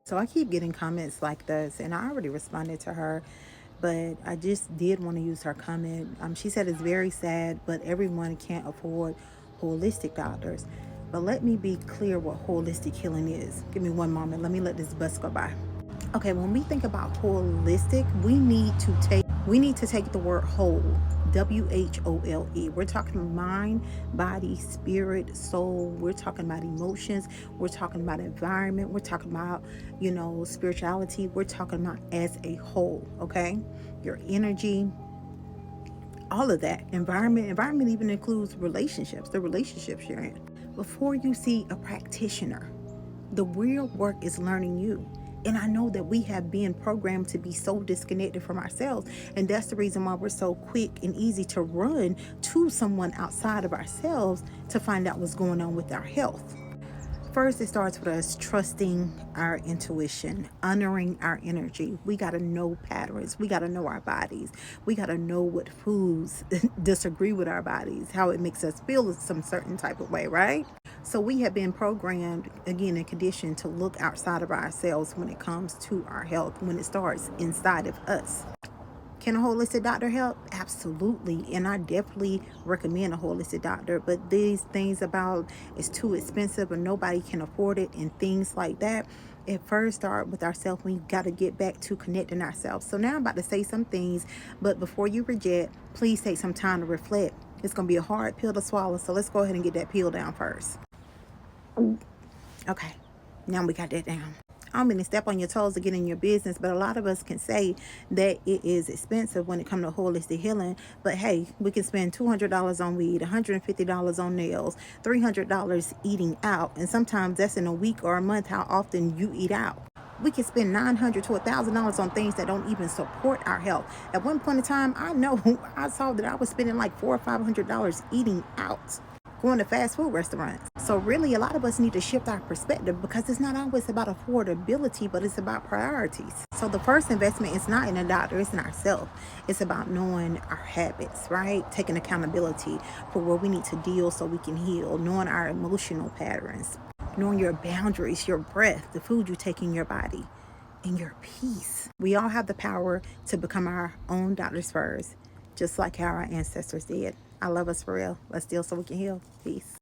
So I keep getting comments like this, and I already responded to her, but I just did want to use her comment. She said it's very sad, but everyone can't afford holistic doctors. But let me be clear what holistic healing is. Give me one moment. Let me let this bus go by. Okay, when we think about holistic, we need to take the word whole, WHOLE. We're talking mind, body, spirit, soul. We're talking about emotions. We're talking about environment. We're talking about, spirituality. We're talking about as a whole, okay? Your energy, all of that. Environment even includes relationships, the relationships you're in. Before you see a practitioner, the real work is learning you. And I know that we have been programmed to be so disconnected from ourselves. And that's the reason why we're so quick and easy to run to someone outside of ourselves to find out what's going on with our health. First, it starts with us trusting our intuition, honoring our energy. We got to know patterns. We got to know our bodies. We got to know what foods disagree with our bodies, how it makes us feel some certain type of way, right? So we have been programmed, again, and conditioned to look outside of ourselves when it comes to our health, when it starts inside of us. Can a holistic doctor help? Absolutely. And I definitely recommend a holistic doctor. But these things about it's too expensive or nobody can afford it and things like that, it first start with ourselves. We got to get back to connecting ourselves. So now I'm about to say some things, but before you reject, please take some time to reflect. It's going to be a hard pill to swallow. So let's go ahead and get that pill down first. Okay, now we got that down. I don't mean to step on your toes to get in your business, but a lot of us can say that it is expensive when it comes to holistic healing. But hey, we can spend $200 on weed, $150 on nails, $300 eating out, and sometimes that's in a week or a month how often you eat out. We can spend $900 to $1,000 on things that don't even support our health. At one point in time, I know I saw that I was spending like $400 or $500 eating out, going to fast food restaurants. So really, a lot of us need to shift our perspective because it's not always about affordability, but it's about priorities. So the first investment is not in a doctor, it's in ourselves. It's about knowing our habits, right? Taking accountability for where we need to deal so we can heal, knowing our emotional patterns, knowing your boundaries, your breath, the food you take in your body, and your peace. We all have the power to become our own doctors first, just like how our ancestors did. I love us for real. Let's deal so we can heal. Peace.